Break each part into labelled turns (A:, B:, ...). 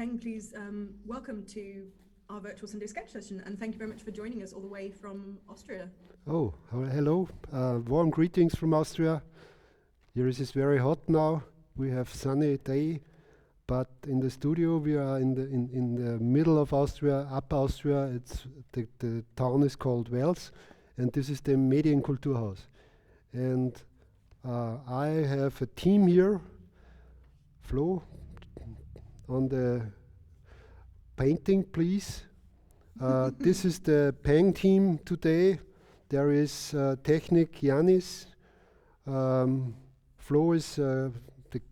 A: Peng, please welcome to our virtual Sunday sketch session, and thank you very much for joining us all the way from Austria.
B: Oh, hello. Warm greetings from Austria. Here it is very hot now. We have sunny day, but in the studio we are in the middle of Austria, Upper Austria. It's the town is called Wels, and this is the Medien Kultur Haus. And I have a team here, Flo, on the painting, please. This is the Peng team today. There is Technik Janis, Flo is the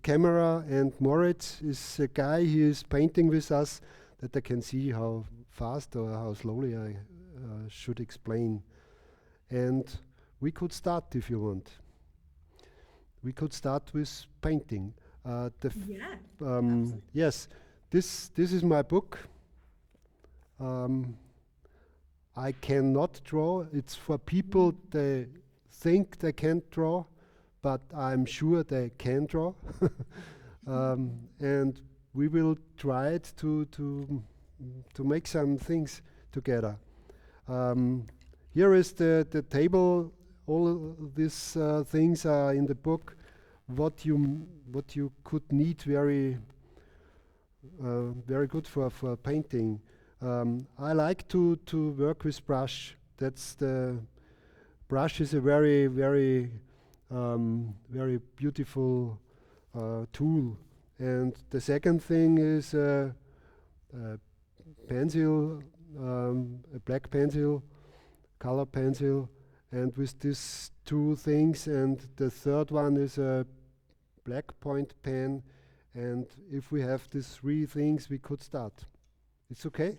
B: camera, and Moritz is a guy. He is painting with us, that I can see how fast or how slowly I should explain. And we could start if you want. We could start with painting. Yes, this is my book. I cannot draw. It's for people they think they can't draw, but I'm sure they can draw. And we will try it to make some things together. Here is the table. All these things are in the book. What you could need very good for painting. I like to work with brush. Brush is a very beautiful tool. And the second thing is a pencil, a black pencil, color pencil, and with these two things. And the third one is a black point pen. And if we have these three things, we could start. It's okay?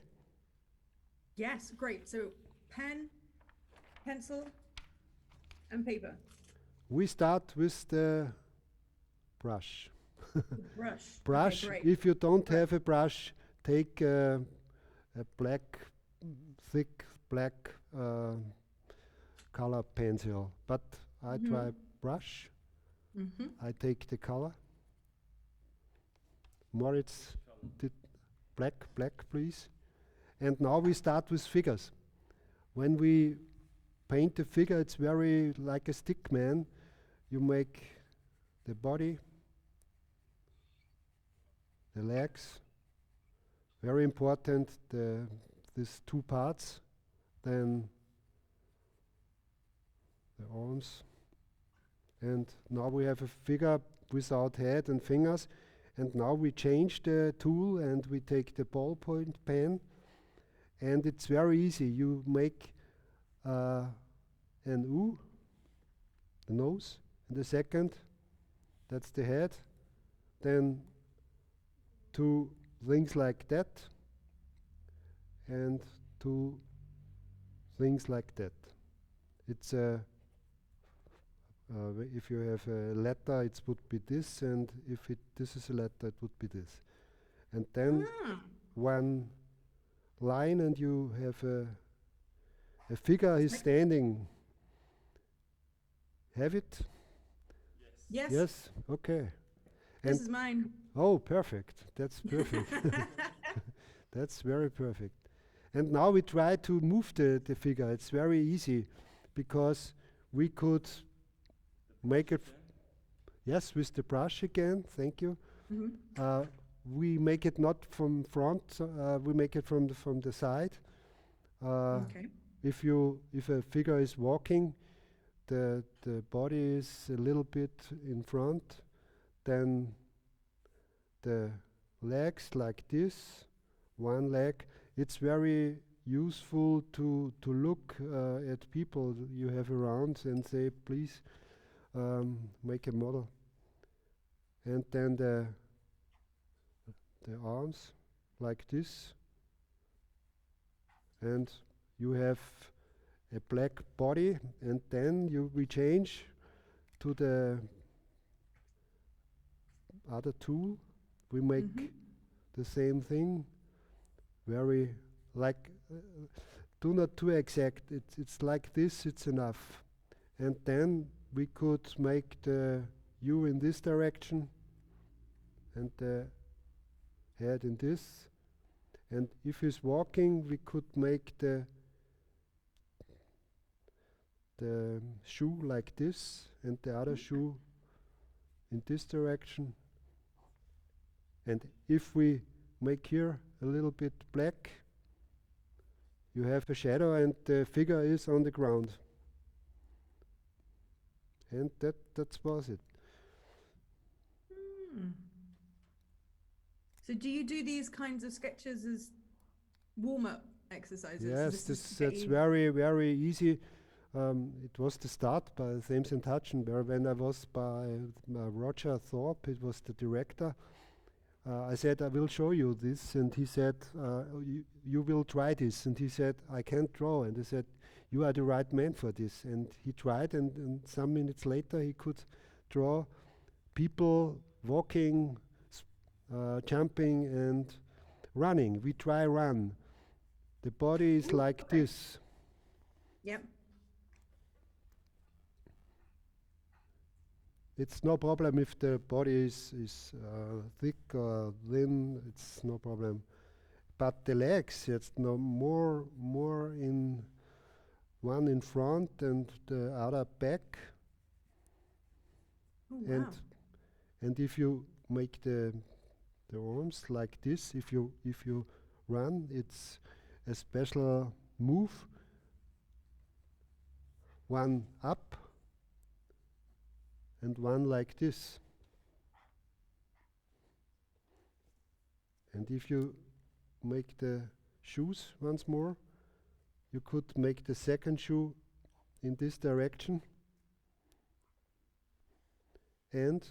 A: Yes, great. So pen, pencil, and paper.
B: We start with the brush.
A: Brush.
B: Brush.
A: Okay,
B: if you don't have a brush, take a thick black color pencil. But I try brush. I take the color. Moritz did black, please. And now we start with figures. When we paint a figure, it's very like a stick man. You make the body, the legs, very important, these two parts, then the arms. And now we have a figure without head and fingers. And now we change the tool and we take the ballpoint pen. And it's very easy. You make an U, the nose, and the second, that's the head. Then two things like that, and two things like that. It's if you have a letter, it would be this, and if this is a letter, it would be this. And then one line, and you have a figure is standing. Have it?
A: Yes.
B: Yes? Okay.
A: This is mine.
B: Oh, perfect. That's perfect. That's very perfect. And now we try to move the figure. It's very easy because we could make it. Yes, with the brush again. Thank you. We make it not from front. We make it from the side.
A: Okay.
B: If a figure is walking, the body is a little bit in front. Then the legs like this, one leg. It's very useful to look at people you have around and say, please make a model. And then the arms like this. And you have a black body, and then we change to the other tool. We make the same thing, very like, do not too exact. It's like this, it's enough. And then we could make the U in this direction and the head in this. And if he's walking, we could make the shoe like this and the other shoe in this direction. And if we make here a little bit black, you have a shadow and the figure is on the ground. And that was it.
A: So do you do these kinds of sketches as warm-up exercises?
B: Yes,
A: So
B: that's very, very easy. It was the start by Thames and Hutchin, where when I was by Roger Thorpe, it was the director. I said, I will show you this, and he said, you will try this. And he said, I can't draw. And I said, you are the right man for this. And he tried, and some minutes later he could draw people walking, jumping and running. We try run. The body is like this.
A: Yep.
B: It's no problem if the body is thick or thin. It's no problem. But the legs, it's no more in one in front and the other back.
A: Oh, wow.
B: And if you make the arms like this, if you run, it's a special move. One up and one like this. And if you make the shoes once more, you could make the second shoe in this direction. And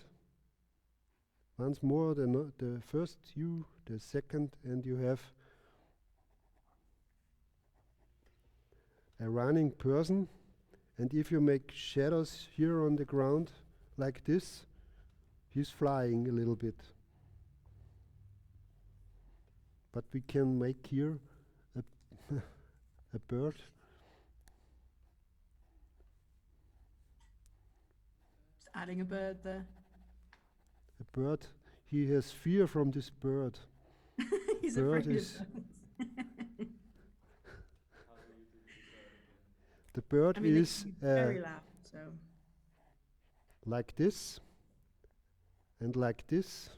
B: once more the first U, the second, and you have a running person. And if you make shadows here on the ground like this, he's flying a little bit. But we can make here a bird.
A: Just adding a bird there.
B: A bird. He has fear from this bird.
A: He's
B: Bird
A: afraid
B: is
A: of birds.
B: the bird
A: I mean,
B: is
A: very loud, so.
B: like this, and like this,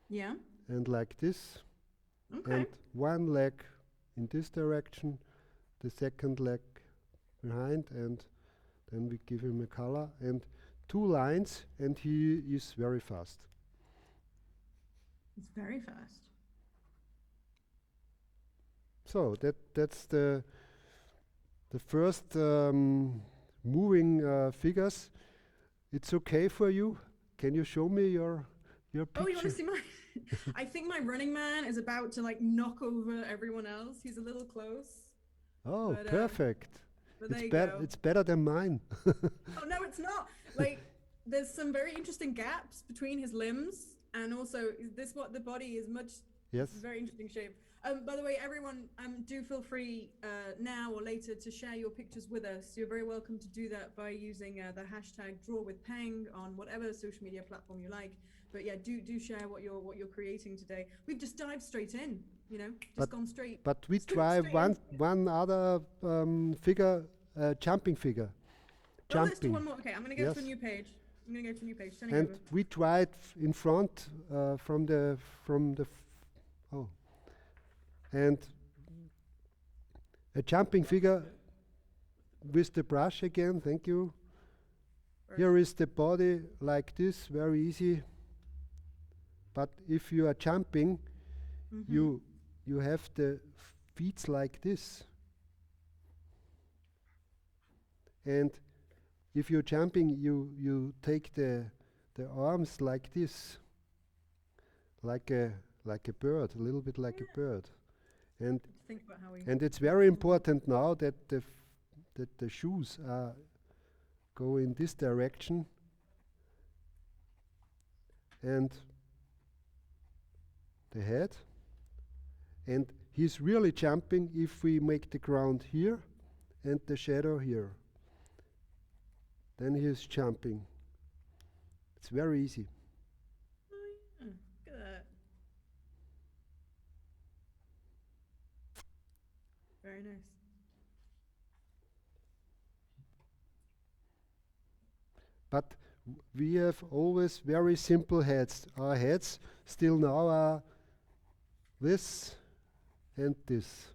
A: Yeah.
B: and like this,
A: Okay.
B: and one leg in this direction, the second leg behind, and then we give him a color and 2 lines, and he is very fast.
A: It's very fast.
B: So that's the first moving figures. It's okay for you? Can you show me your picture?
A: Oh, you want to see my? I think my running man is about to like knock over everyone else. He's a little close.
B: Oh,
A: but,
B: perfect.
A: But there you
B: It's
A: go.
B: it's better than mine.
A: Oh no, it's not. Like there's some very interesting gaps between his limbs, and also is this what the body is much.
B: Yes.
A: It's a very interesting shape. By the way, everyone, do feel free now or later to share your pictures with us. You're very welcome to do that by using the hashtag #DrawWithPeng on whatever social media platform you like. But yeah, do share what you're creating today. We've just dived straight in, you know, gone straight.
B: But we
A: straight-
B: try
A: straight in.
B: one other figure, jumping figure.
A: Oh, let's do
B: Jumping.
A: one more. Okay, I'm gonna go to a
B: Yes.
A: new page. I'm gonna go to a new page. Sending
B: And
A: over.
B: we tried in front and a jumping figure with the brush again. Thank you. Here is the body like this, very easy. But if you are jumping, you have the feet like this. And if you're jumping, you take the arms like this, like a bird, a little bit like a bird. And
A: Think about how we.
B: and it's very important now that the shoes go in this direction. And the head. And he's really jumping if we make the ground here and the shadow here. Then he is jumping. It's very easy.
A: Oh, yeah. Look at that. Very nice.
B: But we have always very simple heads. Our heads still now are this and this.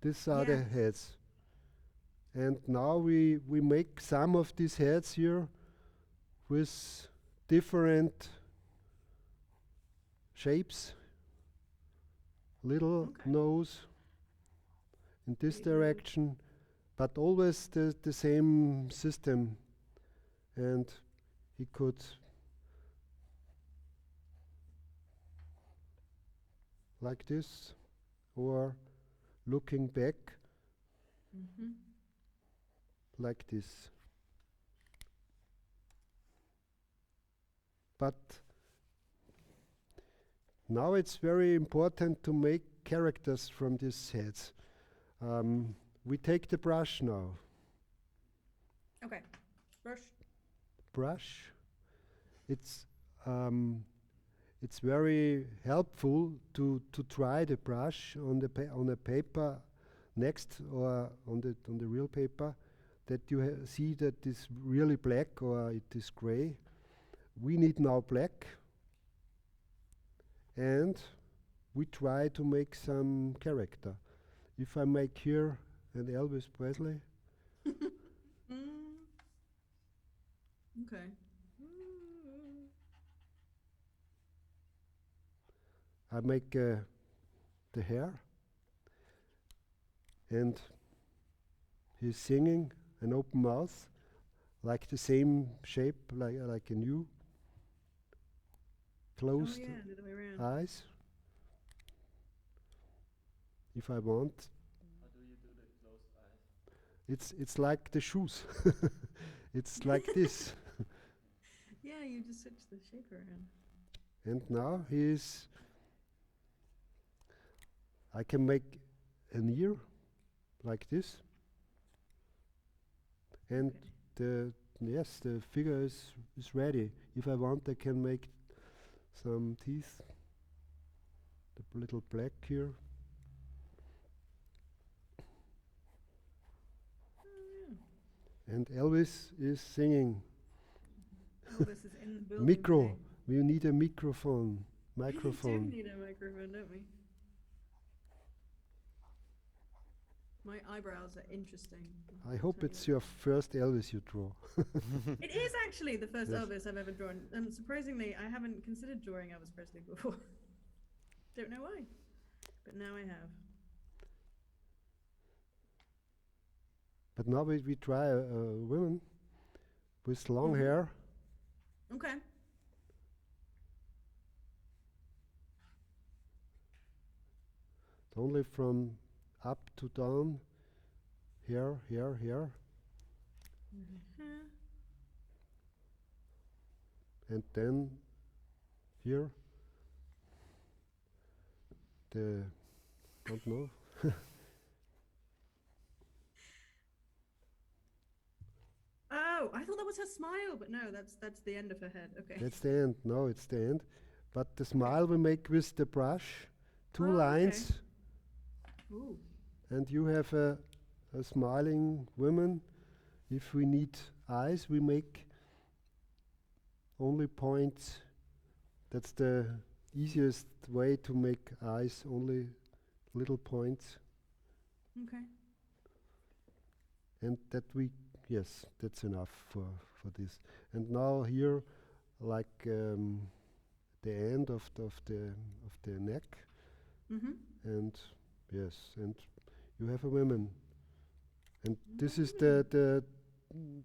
B: These are the
A: Yes.
B: heads. And now we make some of these heads here with different shapes. Little
A: Okay.
B: nose in this
A: Big nose.
B: direction, but always the same system. And he could like this, or looking back
A: Mm-hmm.
B: like this. But now it's very important to make characters from these heads. We take the brush now.
A: Okay. Brush.
B: Brush. It's very helpful to try the brush on the paper next, or on the real paper, that you see that it's really black or it is gray. We need now black, and we try to make some character. If I make here an Elvis Presley,
A: Mm. Okay. Mm.
B: I make the hair, and he's singing, an open mouth, like the same shape, like a new, closed
A: Oh yeah, the other way around.
B: eyes. If I want,
C: How do you do the closed eyes?
B: it's like the shoes. It's like this.
A: Yeah, you just switch the shape around.
B: And now I can make an ear like this, and
A: Okay.
B: the figure is ready. If I want, I can make some teeth, the little black here.
A: Oh,
B: And Elvis is singing.
A: yeah. Elvis is in the building.
B: Micro.
A: Today.
B: We need a microphone.
A: We do
B: Microphone.
A: need a microphone, don't we? My eyebrows are interesting.
B: I hope it's your first Elvis you draw.
A: It is actually the first
B: Yes.
A: Elvis I've ever drawn. Surprisingly, I haven't considered drawing Elvis Presley before. Don't know why, but now I have.
B: But now we try a woman with long
A: Mhm.
B: hair.
A: Okay.
B: Only from up to down. Here, here, here.
A: Mhm.
B: And then here. Don't know.
A: Oh, I thought that was her smile, but no, that's the end of her head. Okay.
B: That's the end. No, it's the end. But the smile we make with the brush, two
A: Oh, okay.
B: lines,
A: Ooh.
B: and you have a smiling woman. If we need eyes, we make only points. That's the easiest way to make eyes, only little points.
A: Okay.
B: And yes, that's enough for this. And now here, like the end of the neck,
A: Mhm.
B: and yes, and you have a woman. And this is
A: Mm.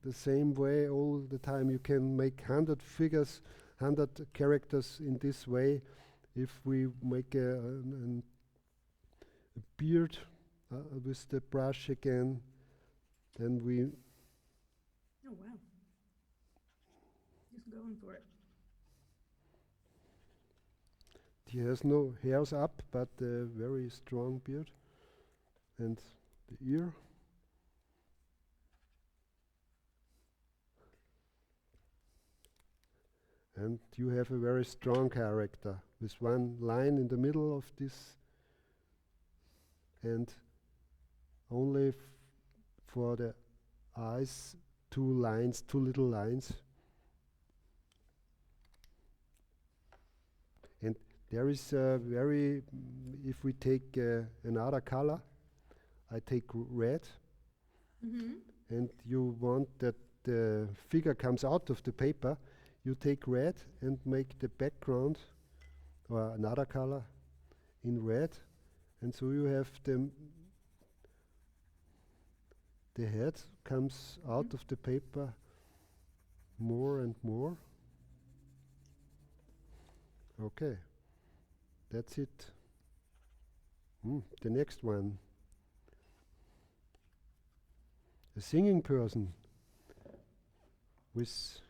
B: the same way all the time. You can make 100 figures, 100 characters in this way. If we make a beard with the brush again, then we
A: Oh wow. Just going for it.
B: he has no hairs up, but a very strong beard, and the ear. And you have a very strong character with one line in the middle of this, and only for the eyes, two little lines. And there is if we take another color, I take red, and you want that the figure comes out of the paper, you take red and make the background or another color in red, and so you have the head comes out of the paper more and more. Okay, that's it. The next one. A singing person with...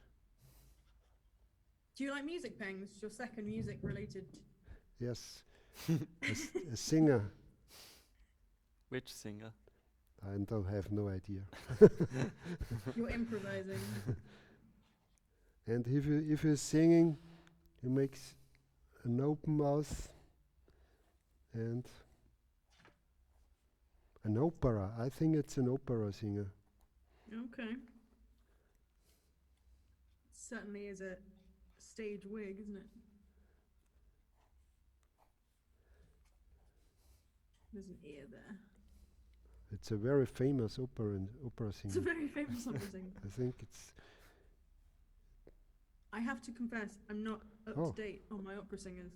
A: Do you like music, Peng? This is your second music related.
B: Yes, a singer.
C: Which singer?
B: I don't have no idea.
A: You're improvising.
B: And if you're singing, he makes an open mouth and an opera. I think it's an opera singer.
A: Okay. Certainly is a stage wig, isn't it? There's an ear there.
B: It's a very famous opera singer.
A: It's a very famous opera singer.
B: I think it's...
A: I have to confess, I'm not up to date on my opera singers.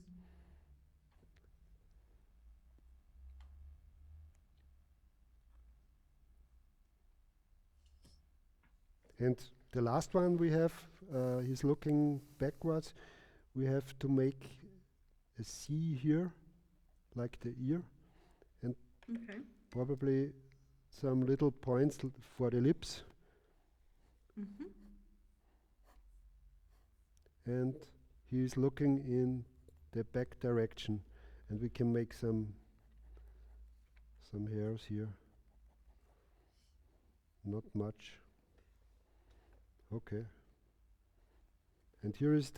B: And the last one we have, he's looking backwards. We have to make a C here, like the ear, and probably some little points for the lips. And he's looking in the back direction, and we can make some hairs here. Not much. Okay. And here is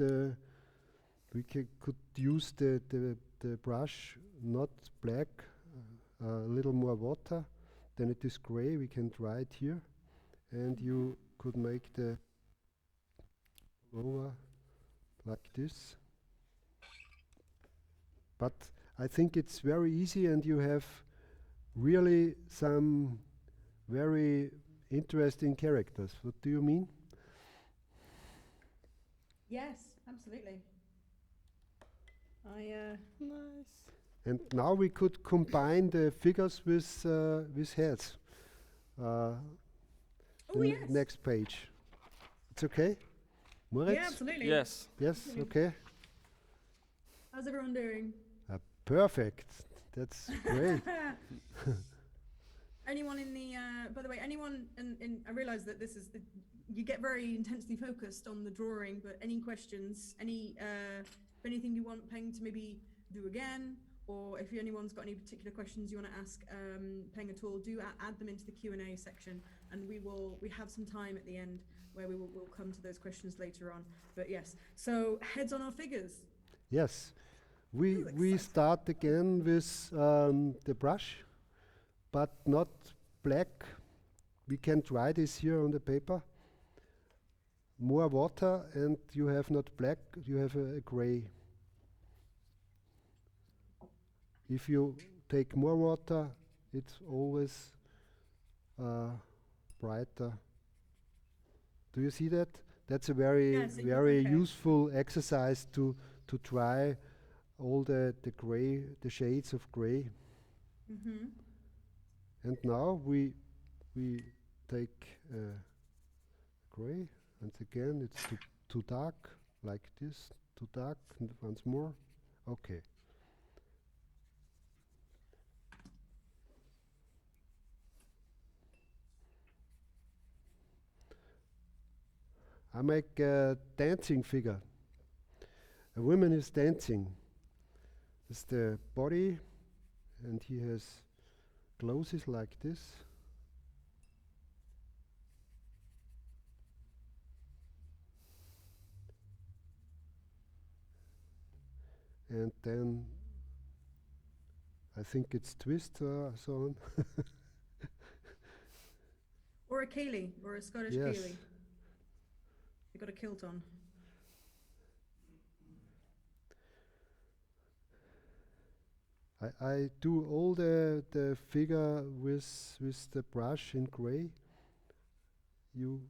B: we could use the brush, not black, a little more water, then it is gray. We can dry it here, and you could make the over like this. But I think it's very easy, and you have really some very interesting characters. What do you mean?
A: Yes, absolutely.
C: Nice.
B: And now we could combine the figures with heads.
A: Yes.
B: Next page. It's okay? Moritz?
A: Yeah, absolutely.
C: Yes.
B: Yes,
A: Absolutely.
B: okay.
A: How's everyone doing?
B: Perfect. That's great.
A: Anyone in the, by the way, anyone I realize that this is, you get very intensely focused on the drawing, but any questions, anything you want Peng to maybe do again, or if anyone's got any particular questions you want to ask Peng at all, do add them into the Q&A section, and we have some time at the end where we'll come to those questions later on. But yes, so heads on our figures.
B: Yes. We start again with the brush, but not black. We can dry this here on the paper. More water, and you have not black, you have a gray. If you take more water, it's always brighter. Do you see that? That's a very useful exercise to try all the gray, the shades of gray. And now we take gray, and again it's too dark, like this, too dark, and once more. Okay. I make a dancing figure. A woman is dancing. It's the body, and he has clothes like this. And then I think it's twist, so on.
A: or a ceilidh, or a Scottish
B: Yes.
A: ceilidh. They got a kilt on.
B: I do all the figure with the brush in gray. You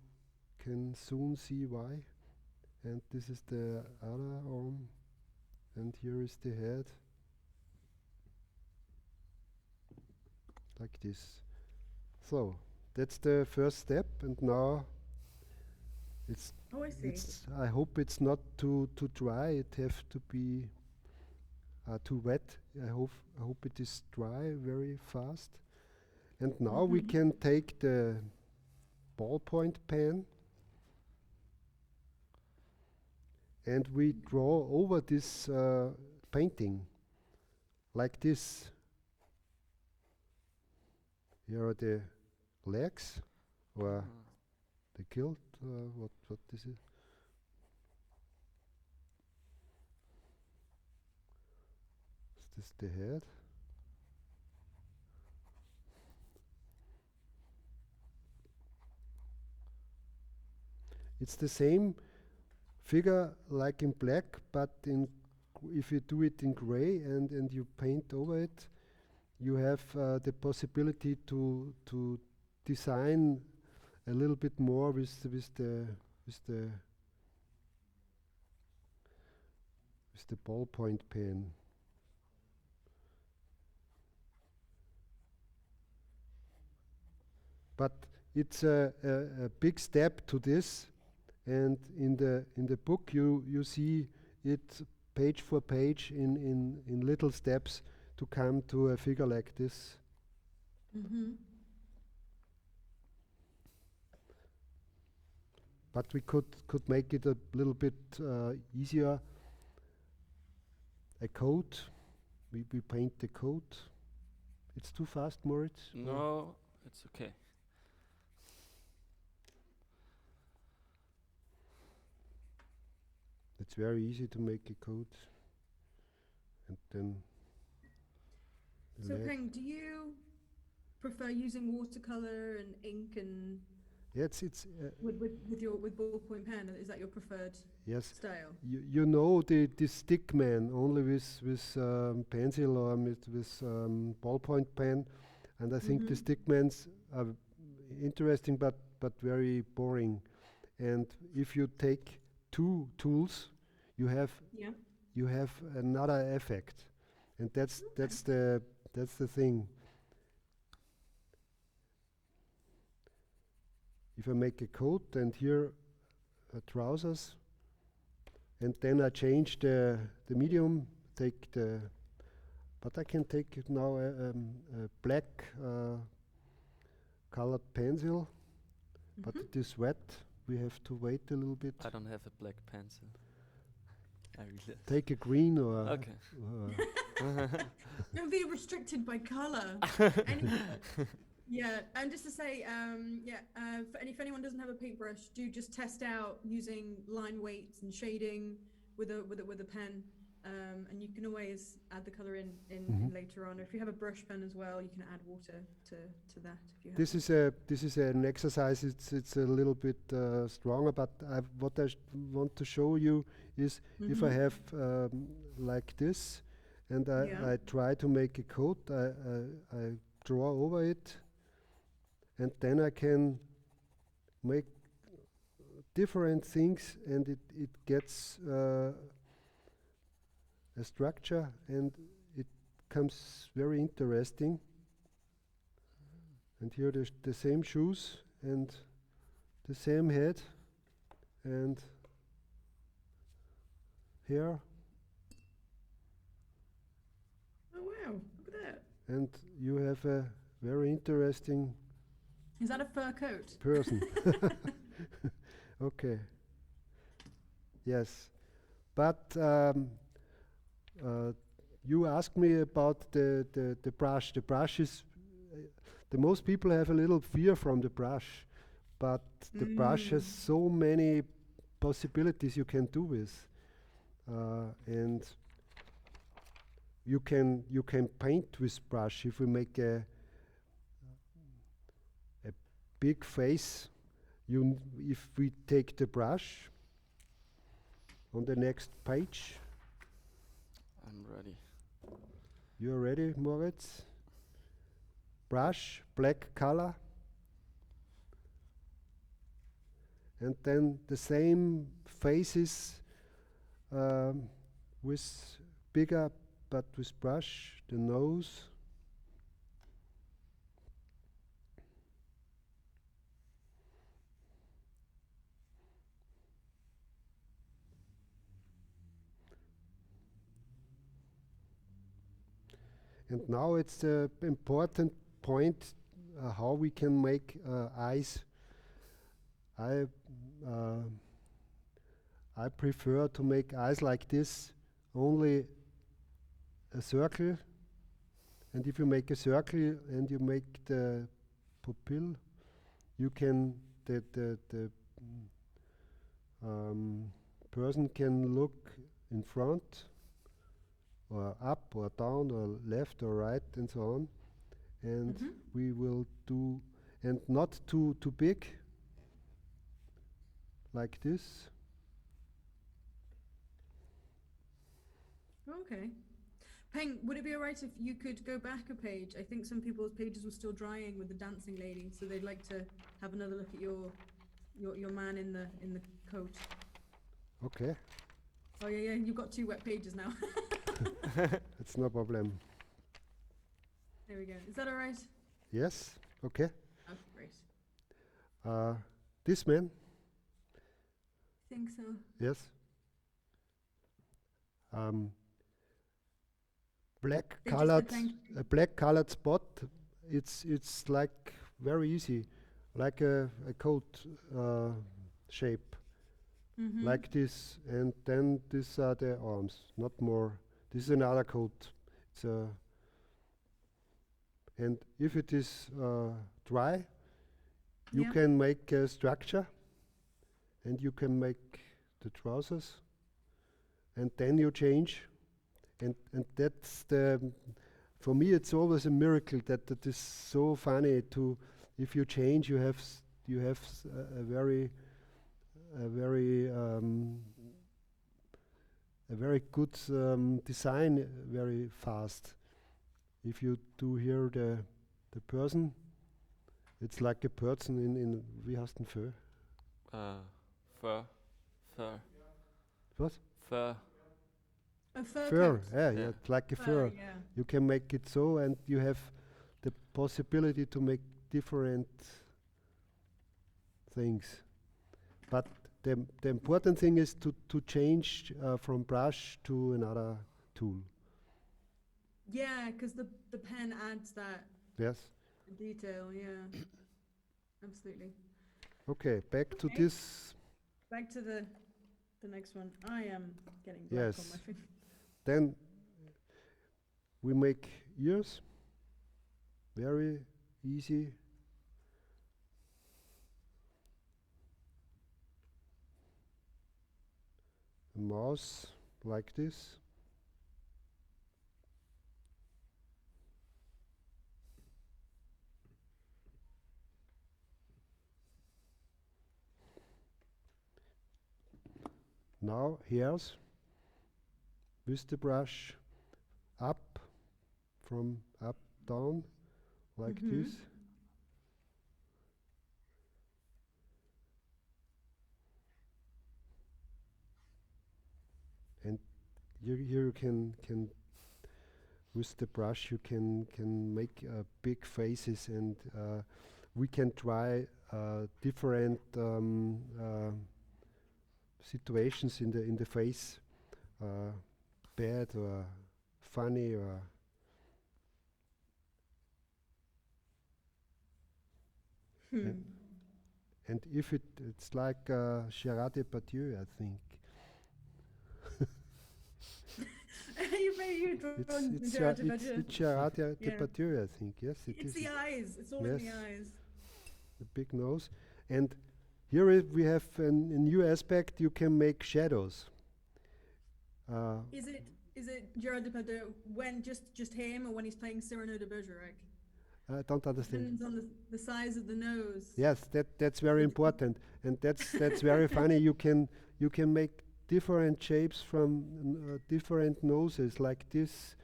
B: can soon see why. And this is the other arm, and here is the head. Like this. So that's the first step, and now it's
A: Oh, I see.
B: I hope it's not too dry. It have to be too wet. I hope it is dry very fast. And now we can take the ballpoint pen and we draw over this painting like this. Here are the legs or the kilt. What is it? Is this the head? It's the same figure like in black, but if you do it in gray and you paint over it, you have the possibility to design a little bit more with the ballpoint pen. But it's a big step to this, and in the book you see it page for page in little steps to come to a figure like this. But we could make it a little bit easier. A coat, we paint the coat. It's too fast, Moritz?
C: No, it's okay.
B: It's very easy to make a coat. And then
A: So Peng, do you prefer using watercolor and ink and
B: yeah, it's
A: with ballpoint pen? Is that your preferred
B: yes.
A: style?
B: You know the stick man only with pencil or with ballpoint pen, and I think the stick mans are interesting but very boring. And if you take two tools, you have another effect, and that's the thing. If I make a coat and here trousers, and then I change the medium, but I can take it now a black colored pencil, but it is wet. We have to wait a little bit.
C: I don't have a black pencil. I really
B: Take a green or
C: okay.
A: Don't be restricted by color. Yeah, and just to say, if anyone doesn't have a paintbrush, do just test out using line weights and shading with a pen, and you can always add the color in later on. If you have a brush pen as well, you can add water to that. If you have
B: this is an exercise. It's a little bit stronger, but what I want to show you is if I have like this, and I try to make a coat, I draw over it. And then I can make different things, and it gets a structure, and it comes very interesting. And here there's the same shoes and the same head and hair.
A: Oh wow! Look at that.
B: And you have a very interesting.
A: Is that a fur coat?
B: Person. Okay. Yes. But you asked me about the brush. The brush is, the most people have a little fear from the brush, but the brush has so many possibilities you can do with. And you can paint with brush. If we make a big face. If we take the brush on the next page.
C: I'm ready.
B: You're ready, Moritz? Brush, black color. And then the same faces with bigger, but with brush, the nose. And now it's the important point how we can make eyes. I prefer to make eyes like this, only a circle. And if you make a circle and you make the pupil, you can the person can look in front, or up or down or left or right and so on. And we will do, and not too big, like this.
A: Okay. Peng, would it be alright if you could go back a page? I think some people's pages were still drying with the dancing lady, so they'd like to have another look at your man in the coat.
B: Okay.
A: Oh yeah, you've got 2 wet pages now.
B: It's no problem.
A: There we go. Is that alright?
B: Yes. Okay.
A: Oh, great.
B: This man.
A: Think so.
B: Yes. Black
A: They just
B: colored,
A: said thank
B: a black colored spot. It's like very easy, like a coat shape, like this, and then these are the arms, not more. This is another coat. It's and if it is dry, you
A: Yeah.
B: can make a structure, and you can make the trousers, and then you change. And that's for me it's always a miracle that it is so funny to, if you change, you have a very good design very fast. If you do here the person, it's like a person in wie heißt denn Fur?
C: Fur.
B: What?
C: Fur.
A: A fur
B: Fur,
A: coat.
B: yeah,
C: Yeah.
B: it's like a
A: Fur,
B: fur.
A: yeah.
B: You can make it so, and you have the possibility to make different things. But the important thing is to change from brush to another tool.
A: Yeah, because the pen adds that
B: Yes.
A: detail, yeah. Absolutely.
B: Okay, back to
A: Okay.
B: this.
A: Back to the next one. I am getting black on
B: Yes.
A: my finger.
B: Then we make ears. Very easy. A mouse like this. Now hairs with the brush up, from up down, like this. And here you can with the brush you can make big faces, and we can try different situations in the face, bad or funny or and if it's like Gérard Depardieu, I think.
A: You draw
B: It's
A: Gerard Depardieu.
B: it's Gérard
A: Yeah.
B: Depardieu, I think. Yes, it
A: It's
B: is.
A: the eyes. It's always the
B: Yes.
A: eyes.
B: The big nose. And here we have a new aspect. You can make shadows.
A: Is it Gerard Depardieu when just him, or when he's playing Cyrano de Bergerac?
B: I don't understand.
A: Depends on the size of the nose.
B: Yes, that's very important, and that's very funny. You can make different shapes from different noses, like this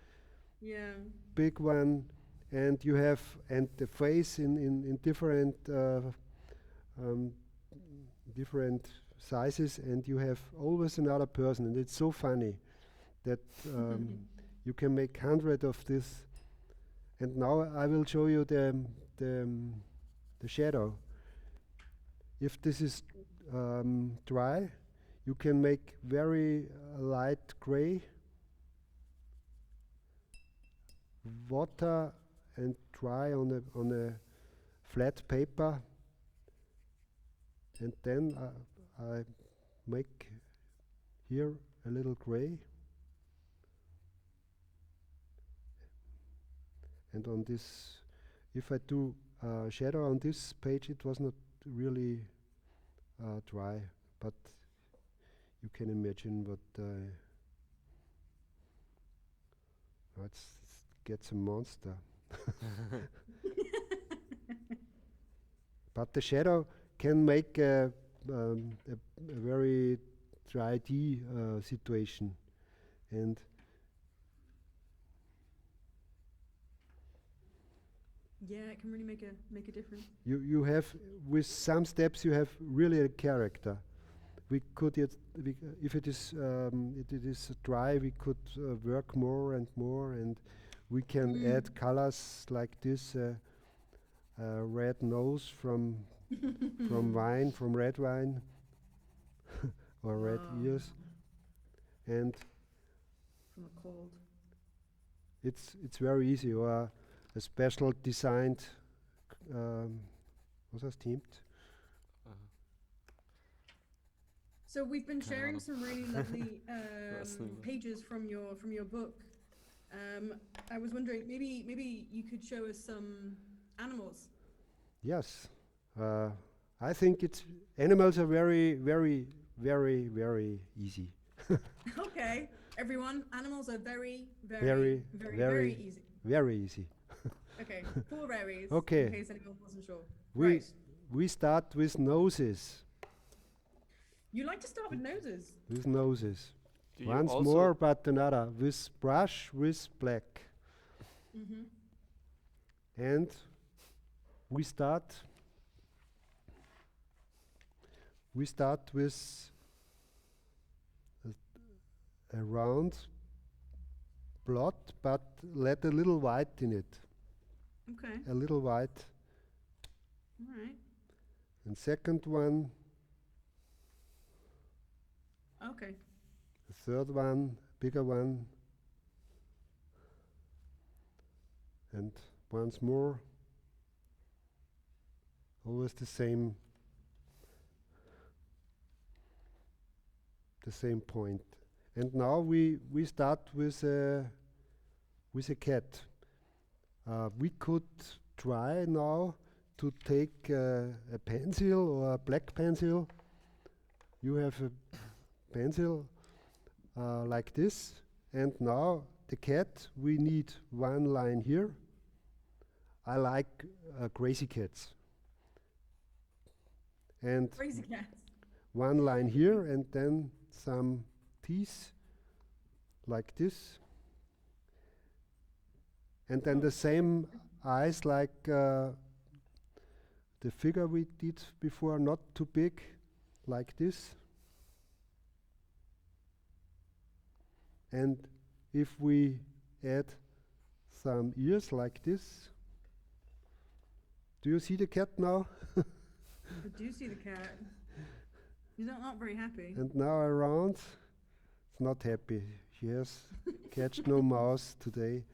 A: Yeah.
B: big one, and you have and the face in different different sizes, and you have always another person, and it's so funny that you can make 100 of this. And now I will show you the shadow. If this is dry, you can make very light gray, water, and dry on a flat paper, and then I make here a little gray, and on this, if I do shadow on this page, it was not really dry, but you can imagine what it gets a monster. But the shadow can make a very dry D situation, and
A: Yeah, it can really make a difference.
B: you have, with some steps, you have really a character. We could if it is dry, we could work more and more, and we can add colors like this, red nose from wine, from red wine, or red ears, and
A: From a cold.
B: it's very easy. Or a special designed, was das teamed?
A: So we've been sharing
C: on.
A: some really lovely
C: Personally.
A: pages from your book. I was wondering, maybe you could show us some animals.
B: Yes, I think animals are very, very, very, very easy.
A: Okay, everyone, animals are very,
B: Very,
A: very,
B: very-
A: very easy.
B: Very easy.
A: Okay, 4 berries.
B: Okay.
A: In case anyone wasn't sure.
B: We
A: Right.
B: we start with noses.
A: You like to start with noses.
B: With noses.
C: Do you
B: Once
C: also
B: more, but another with brush with black.
A: Mm-hmm.
B: And we start with a round blot, but let a little white in it.
A: Okay.
B: A little white.
A: All right.
B: And second one,
A: Okay.
B: the third one, bigger one. And once more, always the same point. And now we start with a cat. We could try now to take a pencil or a black pencil. You have a pencil like this, and now the cat, we need one line here. I like crazy cats. And
A: Crazy cats.
B: one line here, and then some teeth like this. And then the same eyes like the figure we did before, not too big, like this. And if we add some ears like this, do you see the cat now?
A: I do see the cat. He's not very happy.
B: And now around, it's not happy. She has catched no mouse today.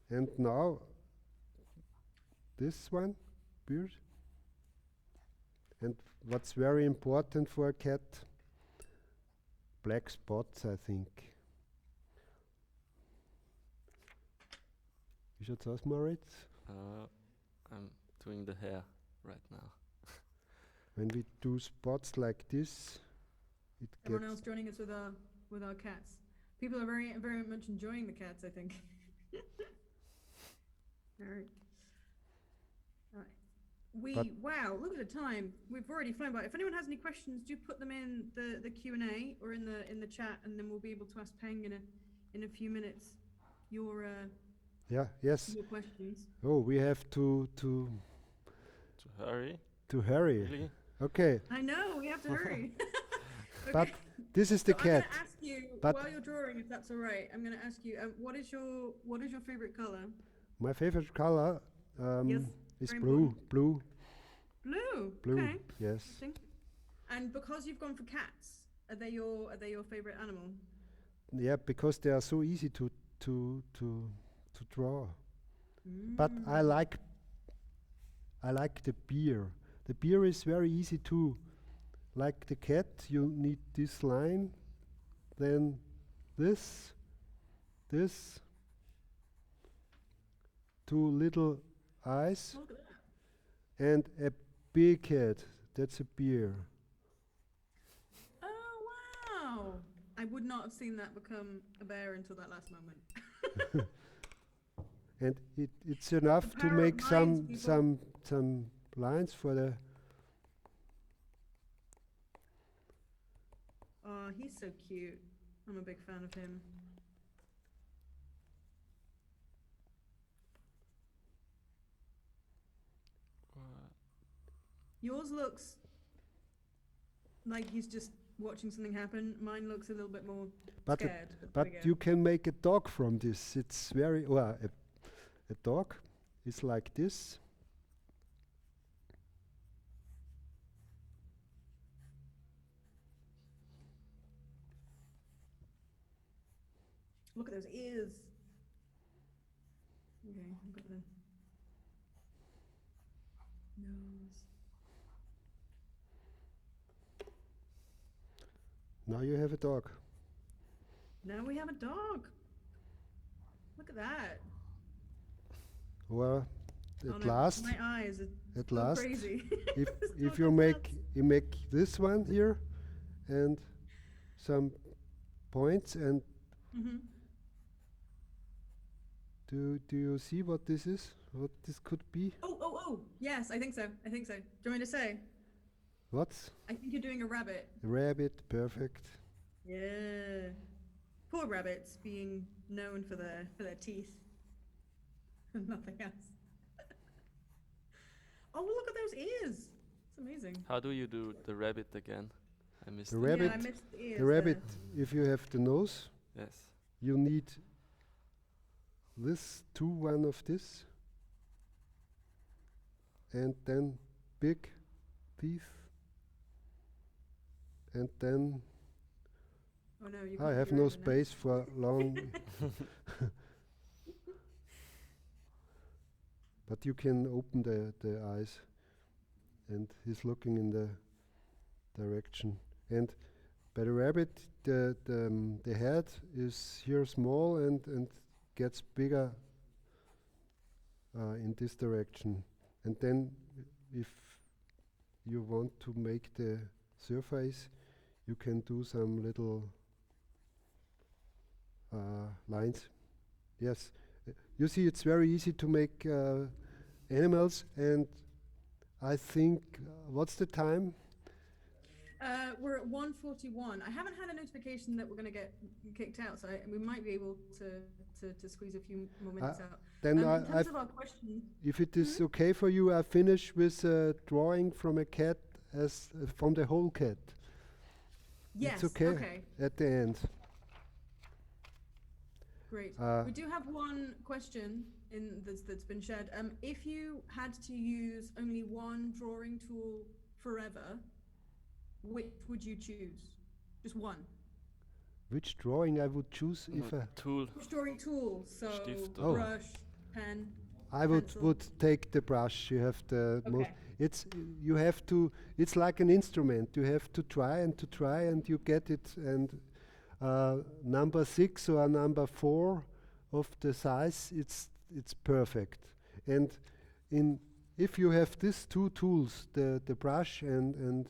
B: And now this one, beard. And what's very important for a cat, black spots, I think. Wie schaut's aus, Moritz?
C: I'm doing the hair right now.
B: When we do spots like this, it
A: Everyone
B: gets
A: else joining us with our cats. People are very, very much enjoying the cats, I think. All right. All right. Wow, look at the time. We've already flown by. If anyone has any questions, do put them in the Q&A or in the chat, and then we'll be able to ask Peng in a few minutes your
B: Yes.
A: your questions.
B: Oh, we have to
C: hurry.
B: hurry.
C: Really?
B: Okay,
A: I know, we have to hurry.
B: but
A: Okay.
B: this is the
A: So
B: cat.
A: I'm gonna ask you
B: But-
A: while you're drawing, if that's all right. I'm gonna ask you, what is your favorite color?
B: My favorite color
A: Yes,
B: is
A: very
B: blue.
A: important.
B: Blue.
A: Blue. Okay.
B: Yes.
A: Interesting. And because you've gone for cats, are they your favorite animal?
B: Yeah, because they are so easy to draw. But I like the beer. The beer is very easy too. Like the cat, you need this line, then this, two little eyes,
A: Look at that.
B: and a big head. That's a beer.
A: Oh wow! I would not have seen that become a bear until that last moment.
B: And it's enough
A: The
B: to
A: power of
B: make
A: minds,
B: some lines for the.
A: Oh, he's so cute. I'm a big fan of him. Yours looks like he's just watching something happen. Mine looks a little bit more
B: But
A: scared.
B: but you can make a dog from this. It's very well. A dog is like this.
A: Look at those ears. Okay, I've got the nose.
B: Now you have a dog.
A: Now we have a dog. Look at that.
B: Well,
A: Oh
B: at
A: no,
B: last,
A: my eyes are
B: at
A: so
B: last,
A: crazy.
B: if
A: This
B: if
A: dog
B: you
A: goes
B: make
A: nuts.
B: this one here, and some points, and
A: Mhm.
B: do you see what this is? What this could be?
A: Oh! Yes, I think so. Do you want me to say?
B: What's
A: I think you're doing a rabbit.
B: a rabbit? Perfect.
A: Yeah. Poor rabbits being known for their teeth and nothing else. Oh, look at those ears. It's amazing.
C: How do you do the rabbit again? I missed
B: The
C: it.
B: rabbit.
A: Yeah, I missed the ears
B: The rabbit. If you have the nose,
C: Yes.
B: you need this one of this, and then big teeth, and then
A: Oh no, you
B: I
A: can't
B: have
A: do
B: no
A: it,
B: space for long. But you can open the eyes, and he's looking in the direction. And by the rabbit, the head is here small and gets bigger in this direction. And then, if you want to make the surface, you can do some little lines. Yes, you see, it's very easy to make animals, and I think, what's the time?
A: We're at 1:41. I haven't had a notification that we're going to get kicked out, so we might be able to squeeze a few more minutes out.
B: Then
A: In terms of our question,
B: if it is okay for you, I finish with a drawing from a cat as from the whole cat.
A: yes,
B: It's okay. At the end.
A: Great.
B: Uh,
A: We do have one question that's been shared. If you had to use only one drawing tool forever, which would you choose? Just one.
B: Which drawing I would choose if
C: Tool.
A: Which drawing tool? So
C: Stift
B: or-
A: brush, pen.
B: I would
A: Pencil.
B: take the brush. You have the most.
A: Okay.
B: It's you have to. It's like an instrument. You have to try, and you get it. And number 6 or number 4 of the size, it's perfect. And if you have these two tools, the brush and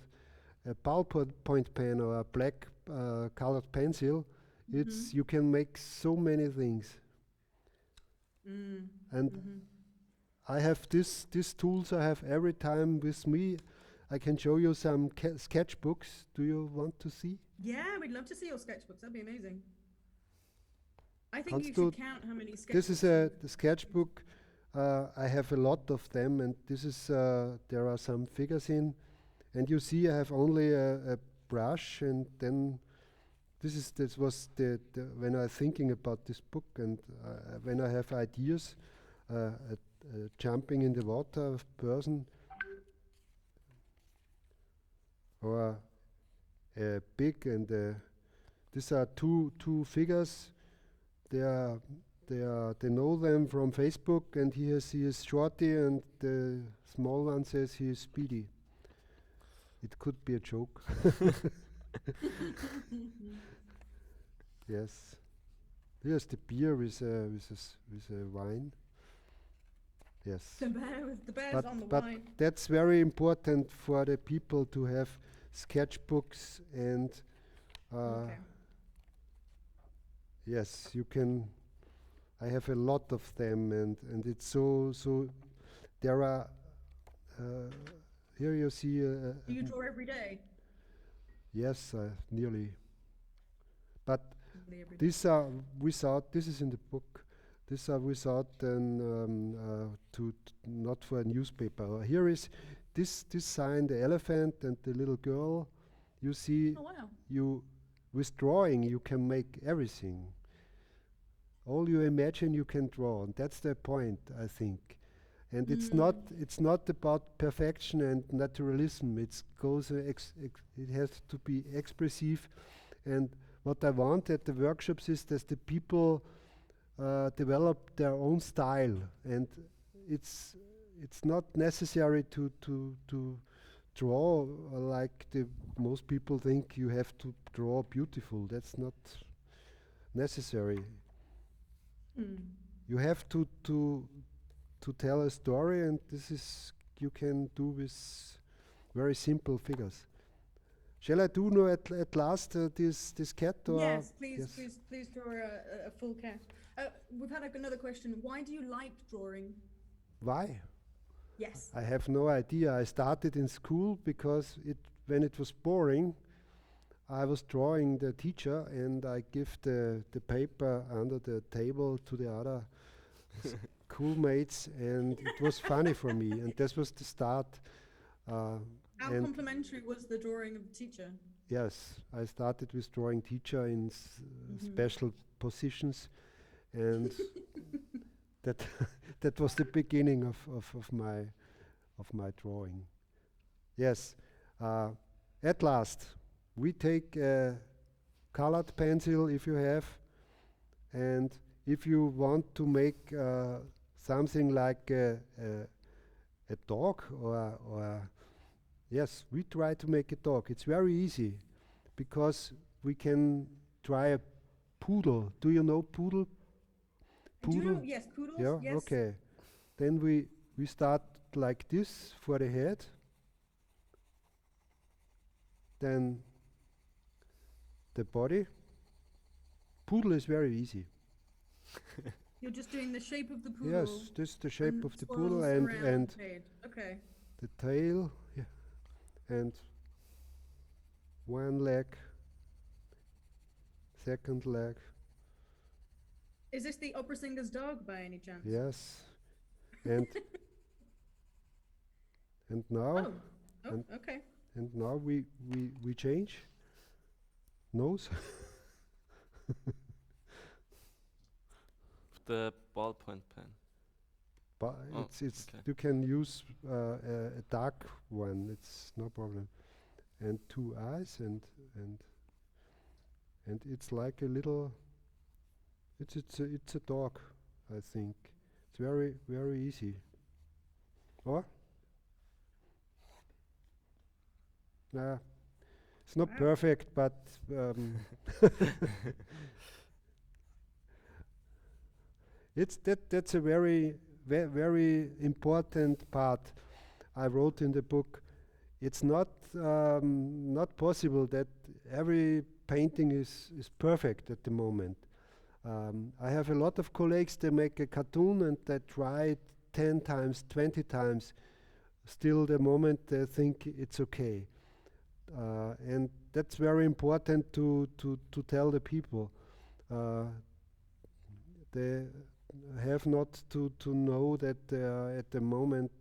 B: a ballpoint pen or a black colored pencil, It's you can make so many things. And I have these tools I have every time with me. I can show you some sketchbooks. Do you want to see?
A: Yeah, we'd love to see your sketchbooks. That'd be amazing. I think
B: Kannst
A: you
B: du-
A: should count how many sketchbooks.
B: This is the sketchbook. I have a lot of them, and this is there are some figures in, and you see I have only a brush, and then this was the when I thinking about this book, and when I have ideas, a jumping in the water person, or a pig, and these are two figures. They know them from Facebook, and he is Shorty, and the small one says he is Speedy. It could be a joke. Yes. Here's the beer with a wine. Yes.
A: The bear's on the
B: But
A: wine.
B: that's very important for the people to have sketchbooks, and
A: Okay.
B: yes, you can. I have a lot of them, and it's so. There are. Here you see.
A: Do you draw every day?
B: Yes, nearly. But
A: Probably every day.
B: these are without. This is in the book. These are without not for a newspaper. Here is this sign, the elephant and the little girl. You see,
A: Oh wow.
B: you with drawing you can make everything. All you imagine you can draw, and that's the point, I think. And it's not about perfection and naturalism. It has to be expressive. And what I want at the workshops is that the people develop their own style, and it's not necessary to draw like most people think you have to draw beautiful. That's not necessary. You have to tell a story, and this is you can do with very simple figures. Shall I do now at last this cat? Or
A: Yes, please,
B: yes.
A: please draw a full cat. We've had another question. Why do you like drawing?
B: Why?
A: Yes.
B: I have no idea. I started in school because when it was boring, I was drawing the teacher, and I give the paper under the table to the other schoolmates, and it was funny for me, and this was the start.
A: How
B: and
A: complimentary was the drawing of the teacher?
B: yes, I started with drawing teacher in special positions, and that was the beginning of my drawing. Yes, at last we take a colored pencil if you have, and if you want to make something like a dog or yes, we try to make a dog. It's very easy because we can try a poodle. Do you know poodle?
A: Do you know? Yes, poodles.
B: Yeah,
A: Yes.
B: okay. Then we start like this for the head. Then the body. Poodle is very easy.
A: You're just doing the shape of the poodle.
B: Yes, this is the shape
A: and
B: of the
A: swirls
B: poodle,
A: around
B: and
A: the head. Okay.
B: the tail, yeah, and one leg, second leg.
A: Is this the opera singer's dog by any chance?
B: Yes, and and now and-
A: Okay.
B: and now we change nose.
C: The ballpoint pen.
B: But
C: Oh,
B: it's
C: okay.
B: you can use a dark one. It's no problem, and two eyes and it's like a little. It's a dog, I think. It's very easy. Or? Nah, it's not
A: Wow.
B: perfect, but that's a very important part I wrote in the book. It's not possible that every painting is perfect at the moment. I have a lot of colleagues, they make a cartoon and they try it 10 times, 20 times. Still the moment they think it's okay. And that's very important to tell the people. They have not to know that at the moment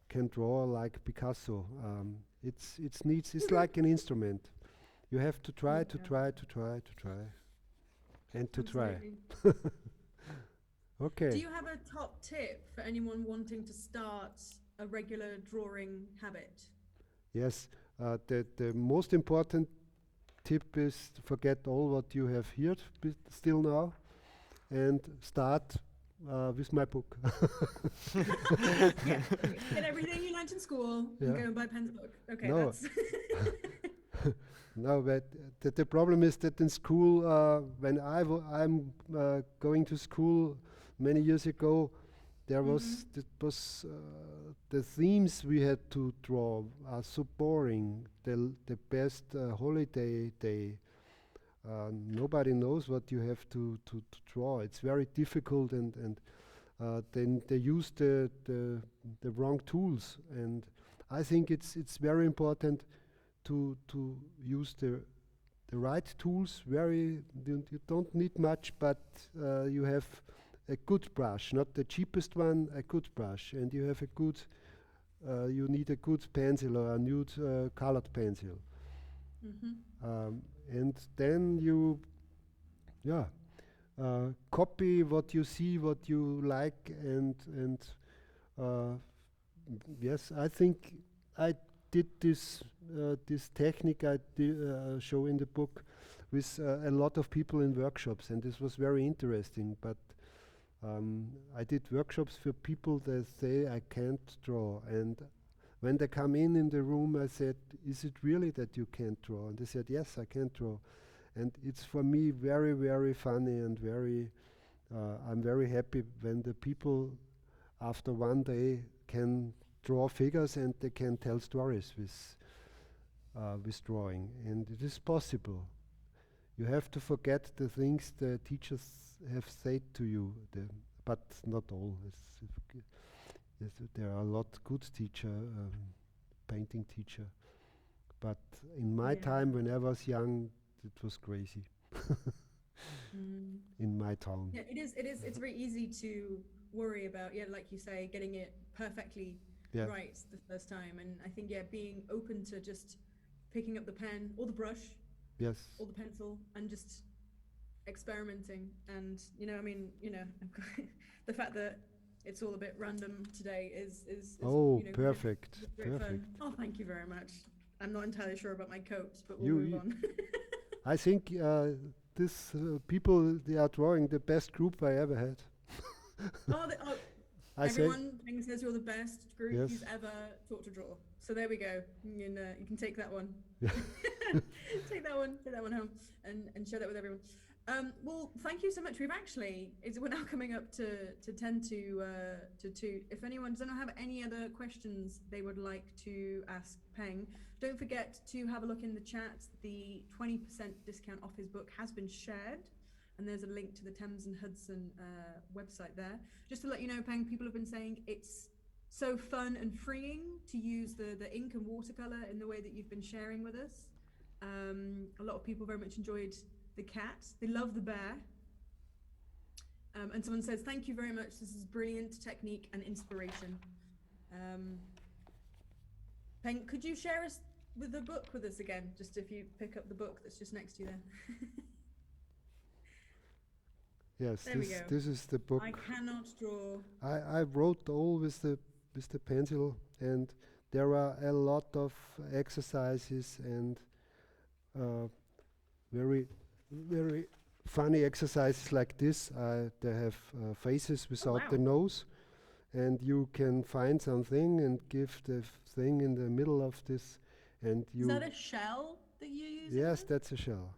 B: can draw like Picasso. It's like an instrument. You have to try, to try, to try, to try, and to
A: Absolutely.
B: try. Okay.
A: Do you have a top tip for anyone wanting to start a regular drawing habit?
B: Yes. The most important tip is to forget all what you have heard still now, and start with my book.
A: Yeah. Get everything you learned in school and go and buy Penn's book. Okay,
B: No.
A: that's
B: No, but the problem is that in school, when I'm going to school many years ago, there was the themes we had to draw are so boring. The best holiday day. Nobody knows what you have to draw. It's very difficult, and then they use the wrong tools. And I think it's very important to use the right tools. You don't need much, but you have a good brush, not the cheapest one, a good brush, and you have a good. You need a good pencil or a nude colored pencil. And then you, copy what you see, what you like, and yes, I think I did this technique I show in the book with a lot of people in workshops, and this was very interesting. But I did workshops for people that say I can't draw, and when they come in the room, I said, "Is it really that you can't draw?" And they said, "Yes, I can draw." And it's for me very, very funny and very. I'm very happy when the people, after one day, can draw figures and they can tell stories with drawing, and it is possible. You have to forget the things the teachers have said to you, but not all. There are a lot good teacher, painting teacher, but in my time when I was young, it was crazy. In my town.
A: Yeah, it is. It's very easy to worry about, like you say, getting it perfectly right the first time. And I think, being open to just picking up the pen or the brush, or the pencil, and just experimenting. And the fact that it's all a bit random today is
B: perfect.
A: great fun. Oh, thank you very much. I'm not entirely sure about my coat, but we'll move on.
B: I think this people, they are drawing the best group I ever had.
A: Everyone says you're the best group he's ever taught to draw. So there we go. You can take that one. Take that one home and share that with everyone. Well, thank you so much. We're now coming up to 10 to 2. If anyone doesn't have any other questions they would like to ask Peng, don't forget to have a look in the chat. The 20% discount off his book has been shared, and there's a link to the Thames and Hudson website there. Just to let you know, Peng, people have been saying it's so fun and freeing to use the ink and watercolor in the way that you've been sharing with us. A lot of people very much enjoyed the cat. They love the bear. And someone says, "Thank you very much. This is brilliant technique and inspiration." Peng, could you share us with the book with us again? Just if you pick up the book that's just next to you there.
B: Yes,
A: there we go.
B: This is the book.
A: I cannot draw.
B: I wrote all with the pencil, and there are a lot of exercises and very, very funny exercises like this. They have faces without the nose, and you can find something and give the thing in the middle of this, and you.
A: Is that a shell that you use?
B: Yes, that's a shell.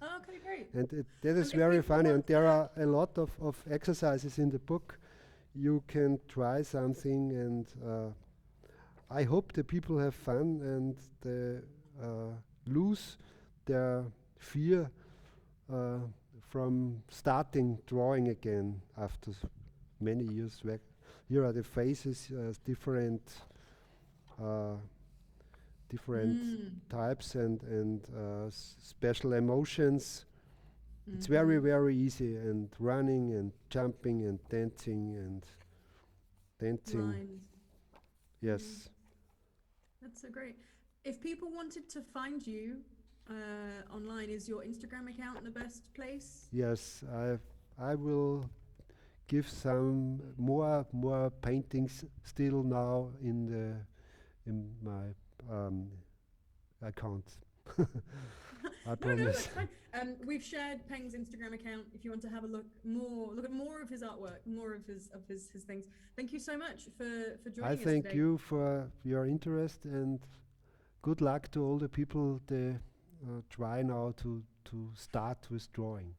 A: Oh, okay, great.
B: And that is very funny, and there are a lot of exercises in the book. You can try something, and I hope the people have fun and they lose their fear from starting drawing again after many years back. Here are the faces, different types and special emotions. It's very, very easy, and running and jumping and dancing and dancing.
A: Lines.
B: Yes.
A: That's so great. If people wanted to find you online, is your Instagram account the best place?
B: Yes, I will give some more paintings still now in my account. I
A: No,
B: promise.
A: that's fine. We've shared Peng's Instagram account if you want to have a look at more of his artwork, more of his things. Thank you so much for joining
B: I
A: us
B: thank
A: today.
B: you for your interest, and good luck to all the people that try now to start with drawing.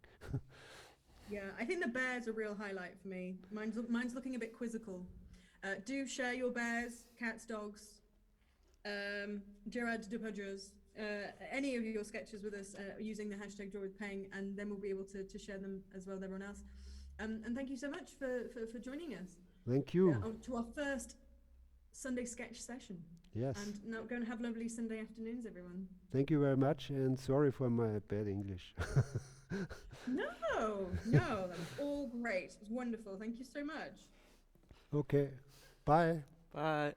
A: Yeah, I think the bear's a real highlight for me. Mine's looking a bit quizzical. Do share your bears, cats, dogs, Gerard Depardieu's, any of your sketches with us using the hashtag Draw with Peng, and then we'll be able to share them as well with everyone else. And thank you so much for joining us.
B: Thank you.
A: To our first Sunday sketch session.
B: Yes.
A: And now go and have lovely Sunday afternoons, everyone.
B: Thank you very much, and sorry for my bad English.
A: No, that was all great. It was wonderful. Thank you so much.
B: Okay. Bye.
C: Bye.